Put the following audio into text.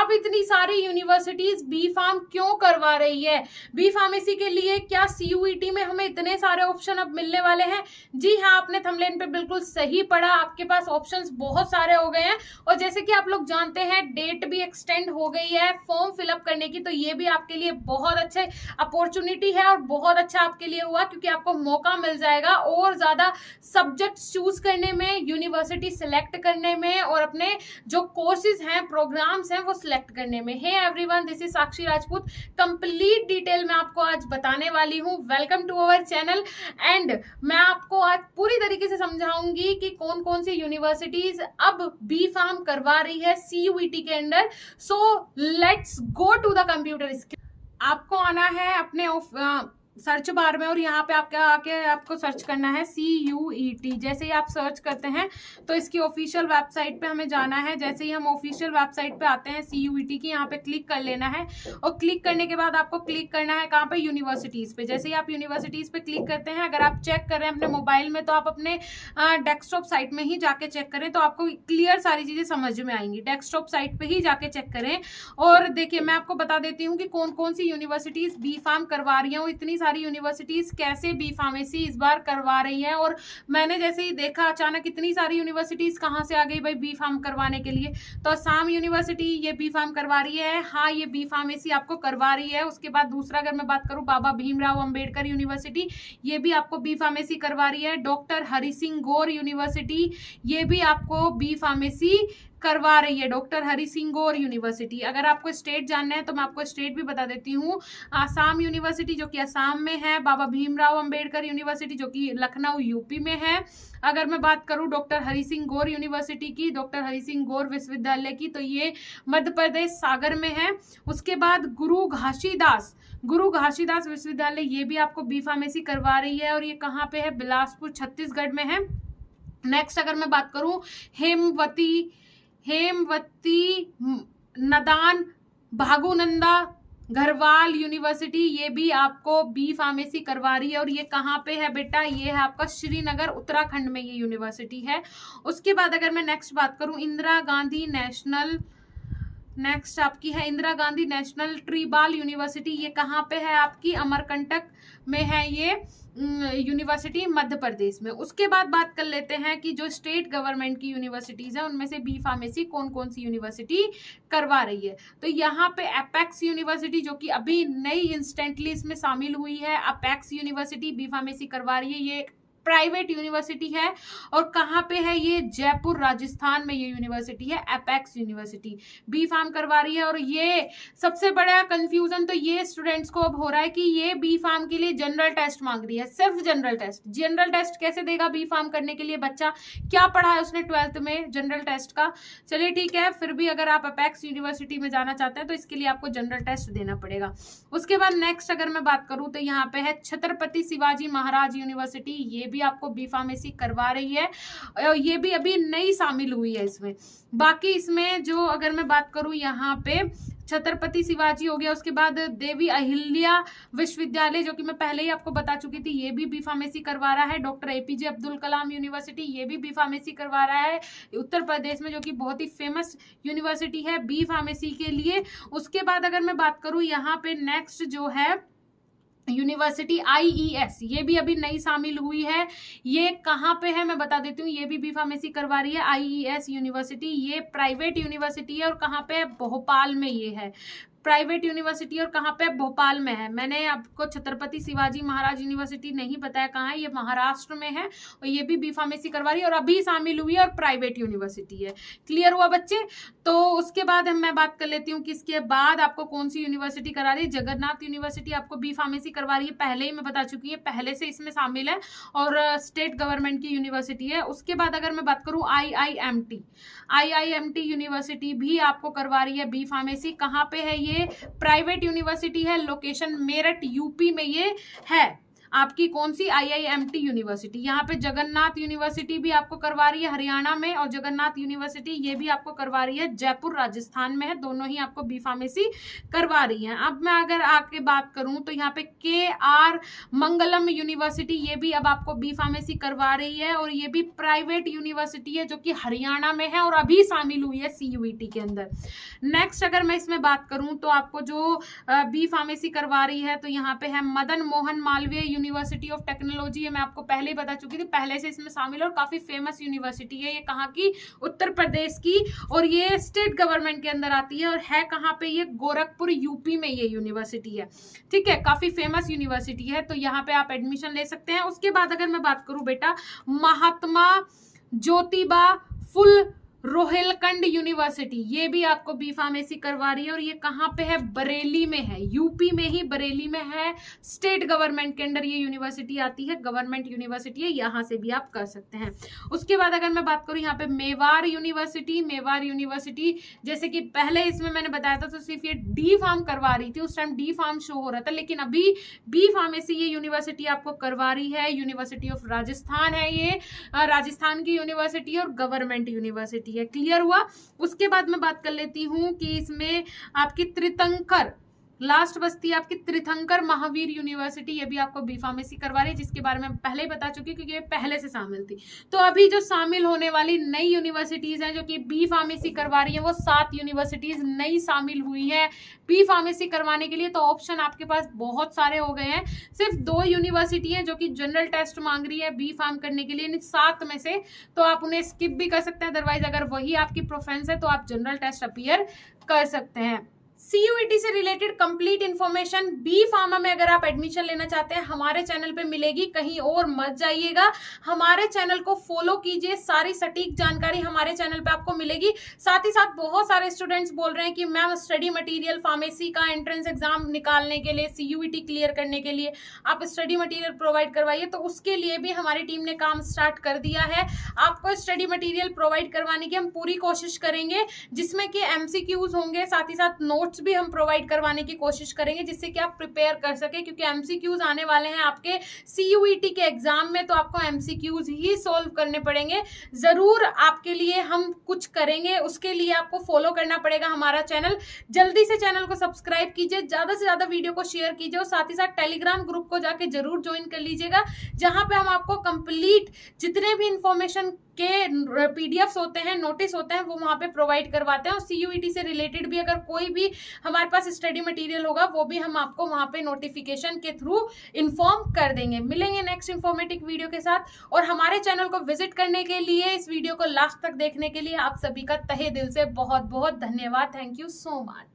अब इतनी सारी यूनिवर्सिटीज बी फार्म क्यों करवा रही है, बी फार्मेसी के लिए क्या सीयूईटी में हमें इतने सारे ऑप्शन अब मिलने वाले हैं? जी हाँ, आपने थंबनेल पे बिल्कुल सही पढ़ा, आपके पास ऑप्शंस बहुत सारे हो गए हैं। और जैसे कि आप लोग जानते हैं डेट भी एक्सटेंड हो गई है फॉर्म फिलअप करने की, तो ये भी आपके लिए बहुत अच्छे अपॉर्चुनिटी है और बहुत अच्छा आपके लिए हुआ, क्योंकि आपको मौका मिल जाएगा और ज्यादा सब्जेक्ट चूज करने में, यूनिवर्सिटी सिलेक्ट करने में और अपने जो कोर्सेज हैं, प्रोग्राम्स हैं, वो सिलेक्ट करने में। Hey everyone, this is Sakshi Rajput. Complete detail मैं आपको आज बताने वाली हूँ। Welcome to our channel. And मैं आपको आज पूरी तरीके से समझाऊंगी कि कौन कौन सी यूनिवर्सिटीज अब बी फार्म करवा रही है सीयूईटी के under. So let's go to the computer screen. आपको आना है अपने सर्च बार में और यहाँ पे आपको सर्च करना है CUET। जैसे ही आप सर्च करते हैं तो इसकी ऑफिशियल वेबसाइट पे हमें जाना है। जैसे ही हम ऑफिशियल वेबसाइट पे आते हैं CUET की, यहाँ पे क्लिक कर लेना है और क्लिक करने के बाद आपको क्लिक करना है कहाँ पे, यूनिवर्सिटीज पे। जैसे ही आप यूनिवर्सिटीज पे क्लिक करते हैं, अगर आप चेक कर रहे हैं अपने मोबाइल में तो आप अपने डेस्कटॉप साइट में ही जाके चेक करें, तो आपको क्लियर सारी चीजें समझ में आएंगी। डेस्कटॉप साइट पे ही जाके चेक करें। और देखिए, मैं आपको बता देती हूँ कि कौन कौन सी यूनिवर्सिटीज बी फार्म करवा रही हैं, इतनी सारी यूनिवर्सिटीज कैसे बी फार्मेसी इस बार करवा रही हैं। और मैंने जैसे ही देखा, अचानक इतनी सारी यूनिवर्सिटीज कहाँ से आ गई भाई बी फार्म करवाने के लिए। तो असम यूनिवर्सिटी ये बी फार्म करवा रही है, हाँ ये बी फार्मेसी आपको करवा रही है। उसके बाद दूसरा अगर मैं बात करूँ, बाबा भीमराव अंबेडकर यूनिवर्सिटी, ये भी आपको बी फार्मेसी करवा रही है। डॉक्टर हरि सिंह गौर यूनिवर्सिटी, ये भी आपको बी फार्मेसी करवा रही है। डॉक्टर हरि सिंह गौर यूनिवर्सिटी। अगर आपको स्टेट जानना है तो मैं आपको स्टेट भी बता देती हूँ। आसाम यूनिवर्सिटी जो कि असम में है, बाबा भीमराव अंबेडकर यूनिवर्सिटी जो कि लखनऊ यूपी में है। अगर मैं बात करूँ डॉक्टर हरि सिंह गौर यूनिवर्सिटी की, डॉक्टर हरि सिंह गौर विश्वविद्यालय की, तो ये मध्य प्रदेश सागर में है। उसके बाद गुरु घासीदास विश्वविद्यालय, ये भी आपको बी फार्मेसी करवा रही है और ये कहाँ पे है, बिलासपुर छत्तीसगढ़ में है। नेक्स्ट अगर मैं बात करूँ हेमवती नदान भागुनंदा घरवाल यूनिवर्सिटी, ये भी आपको बी फार्मेसी करवा रही है। और ये कहाँ पे है बेटा, ये है आपका श्रीनगर उत्तराखंड में ये यूनिवर्सिटी है। उसके बाद अगर मैं नेक्स्ट बात करूँ, नेक्स्ट आपकी है इंदिरा गांधी नेशनल ट्रिबाल यूनिवर्सिटी, ये कहाँ पे है आपकी, अमरकंटक में है ये यूनिवर्सिटी, मध्य प्रदेश में। उसके बाद बात कर लेते हैं कि जो स्टेट गवर्नमेंट की यूनिवर्सिटीज है उनमें से बी फार्मेसी कौन कौन सी यूनिवर्सिटी करवा रही है। तो यहाँ पे अपेक्स यूनिवर्सिटी जो कि अभी नई इंस्टेंटली इसमें शामिल हुई है, अपेक्स यूनिवर्सिटी बी फार्मेसी करवा रही है। ये प्राइवेट यूनिवर्सिटी है और कहाँ पे है, ये जयपुर राजस्थान में ये यूनिवर्सिटी है। अपेक्स यूनिवर्सिटी बी फार्म करवा रही है। और ये सबसे बड़ा कंफ्यूजन तो ये स्टूडेंट्स को अब हो रहा है कि ये बी फार्म के लिए जनरल टेस्ट मांग रही है, सिर्फ जनरल टेस्ट कैसे देगा बी फार्म करने के लिए, बच्चा क्या पढ़ा है उसने 12th में जनरल टेस्ट का। चलिए ठीक है, फिर भी अगर आप अपेक्स यूनिवर्सिटी में जाना चाहते हैं तो इसके लिए आपको जनरल टेस्ट देना पड़ेगा। उसके बाद नेक्स्ट अगर मैं बात करूं तो यहाँ पे है छत्रपति शिवाजी महाराज यूनिवर्सिटी, ये भी आपको बी फार्मेसी करवा रही है। ये भी अभी नई शामिल हुई है इसमें। बाकी इसमें जो अगर मैं बात करूं, यहाँ पे छत्रपति शिवाजी हो गया। उसके बाद देवी अहिल्या विश्वविद्यालय जो कि मैं पहले ही आपको बता चुकी थी, ये भी बी फार्मेसी करवा रहा है। Doctor APJ Abdul Kalam university, ये भी बी फार्मेसी करवा रहा है उत्तर प्रदेश में, जो कि बहुत ही फेमस यूनिवर्सिटी है बी फार्मेसी के लिए। उसके बाद अगर मैं बात करूं, यहाँ पे नेक्स्ट जो है यूनिवर्सिटी IES, ये भी अभी नई शामिल हुई है। ये कहाँ पे है मैं बता देती हूँ, ये भी बी फार्मेसी करवा रही है। IES यूनिवर्सिटी ये प्राइवेट यूनिवर्सिटी है और कहाँ पे, भोपाल में ये है प्राइवेट यूनिवर्सिटी। और कहाँ पे, भोपाल में है। मैंने आपको छत्रपति शिवाजी महाराज यूनिवर्सिटी नहीं बताया कहाँ है, ये महाराष्ट्र में है और ये भी बी फार्मेसी करवा रही है और अभी शामिल हुई है और प्राइवेट यूनिवर्सिटी है। क्लियर हुआ बच्चे? तो उसके बाद मैं बात कर लेती हूँ कि इसके बाद आपको कौन सी यूनिवर्सिटी करा रही है। जगन्नाथ यूनिवर्सिटी आपको बी फार्मेसी करवा रही है, पहले ही मैं बता चुकी है, पहले से इसमें शामिल है और स्टेट गवर्नमेंट की यूनिवर्सिटी है। उसके बाद अगर मैं बात करूँ IIMT यूनिवर्सिटी भी आपको करवा रही है बी फार्मेसी। कहाँ पे है, ये प्राइवेट यूनिवर्सिटी है, लोकेशन मेरठ यूपी में ये है। आपकी कौन सी IIMT यूनिवर्सिटी, यहाँ पे जगन्नाथ यूनिवर्सिटी भी आपको करवा रही है हरियाणा में, और जगन्नाथ यूनिवर्सिटी ये भी आपको करवा रही है जयपुर राजस्थान में है, दोनों ही आपको बी फार्मेसी करवा रही है। अब मैं अगर आगे बात करूं तो यहाँ पे KR मंगलम यूनिवर्सिटी ये भी अब आपको बी फार्मेसी करवा रही है, और ये भी प्राइवेट यूनिवर्सिटी है जो कि हरियाणा में है और अभी शामिल हुई है CUET के अंदर। नेक्स्ट अगर मैं इसमें बात करूं तो आपको जो बी फार्मेसी करवा रही है तो यहाँ पे है Madan Mohan Malviya university of technology, ये मैं आपको पहले ही बता चुकी थी, पहले से इसमें शामिल और काफी फेमस यूनिवर्सिटी है। ये कहाँ की, उत्तर प्रदेश की, और ये स्टेट गवर्नमेंट के अंदर आती है, और है कहाँ पे, ये गोरखपुर UP में ये यूनिवर्सिटी है। ठीक है, काफी फेमस यूनिवर्सिटी है, तो यहाँ पे आप एडमिशन ले सकते हैं। उसके बाद अगर मैं बात करूं बेटा, महात्मा ज्योतिबा फुल रोहिलखंड यूनिवर्सिटी, ये भी आपको बी फार्मेसी करवा रही है, और ये कहाँ पे है, बरेली में है, UP में ही बरेली में है, स्टेट गवर्नमेंट के अंडर ये यूनिवर्सिटी आती है, गवर्नमेंट यूनिवर्सिटी है, यहाँ से भी आप कर सकते हैं। उसके बाद अगर मैं बात करूँ यहाँ पे मेवाड़ यूनिवर्सिटी, जैसे कि पहले इसमें मैंने बताया था तो सिर्फ ये डी फार्म करवा रही थी, उस टाइम डी फार्म शो हो रहा था, लेकिन अभी बी फार्मेसी ये यूनिवर्सिटी आपको करवा रही है। यूनिवर्सिटी ऑफ राजस्थान है, ये राजस्थान की यूनिवर्सिटी और गवर्नमेंट यूनिवर्सिटी है। क्लियर हुआ। उसके बाद मैं बात कर लेती हूं कि इसमें आपकी तीर्थंकर, लास्ट बस्ती आपकी तीर्थंकर महावीर यूनिवर्सिटी, ये भी आपको बी फार्मेसी करवा रही है, जिसके बारे में पहले ही बता चुकी क्योंकि ये पहले से शामिल थी। तो अभी जो शामिल होने वाली नई यूनिवर्सिटीज हैं जो कि बी फार्मेसी करवा रही है, वो 7 यूनिवर्सिटीज नई शामिल हुई है बी फार्मेसी करवाने के लिए। तो ऑप्शन आपके पास बहुत सारे हो गए हैं, सिर्फ 2 यूनिवर्सिटी है जो कि जनरल टेस्ट मांग रही है बी फार्म करने के लिए 7 में से, तो आप उन्हें स्किप भी कर सकते हैं। अदरवाइज अगर वही आपकी प्रेफरेंस है तो आप जनरल टेस्ट अपीयर कर सकते हैं। CUET से related complete information B pharma में अगर आप एडमिशन लेना चाहते हैं हमारे चैनल पे मिलेगी, कहीं और मत जाइएगा। हमारे चैनल को फॉलो कीजिए, सारी सटीक जानकारी हमारे चैनल पे आपको मिलेगी। साथ ही साथ बहुत सारे स्टूडेंट्स बोल रहे हैं कि मैम स्टडी मटेरियल फार्मेसी का एंट्रेंस एग्जाम निकालने के लिए, CUET क्लियर करने के लिए आप स्टडी मटेरियल प्रोवाइड करवाइए, तो उसके लिए भी हमारी टीम ने काम स्टार्ट कर दिया है। आपको स्टडी मटेरियल प्रोवाइड करवाने की हम पूरी कोशिश करेंगे, जिसमें कि MCQs होंगे, साथ ही साथ नोट्स भी हम प्रोवाइड करवाने की कोशिश करेंगे, जिससे कि आप प्रिपेयर कर सके, क्योंकि MCQs आने वाले हैं आपके CUET के एग्जाम में, तो आपको MCQs ही सोल्व करने पड़ेंगे। जरूर आपके लिए हम कुछ करेंगे, उसके लिए आपको फॉलो करना पड़ेगा हमारा चैनल। जल्दी से चैनल को सब्सक्राइब कीजिए, ज्यादा से ज्यादा वीडियो को शेयर कीजिए, और साथ ही साथ टेलीग्राम ग्रुप को जाके जरूर ज्वाइन कर लीजिएगा, जहां पे हम आपको कंप्लीट जितने भी इंफॉर्मेशन के PDFs होते हैं, नोटिस होते हैं, वो वहां पे प्रोवाइड करवाते हैं। और CUET से रिलेटेड भी अगर कोई भी हमारे पास स्टडी मटेरियल होगा वो भी हम आपको वहां पे नोटिफिकेशन के थ्रू इन्फॉर्म कर देंगे। मिलेंगे नेक्स्ट इन्फॉर्मेटिव वीडियो के साथ, और हमारे चैनल को विजिट करने के लिए, इस वीडियो को लास्ट तक देखने के लिए आप सभी का तहे दिल से बहुत बहुत धन्यवाद। Thank you so much.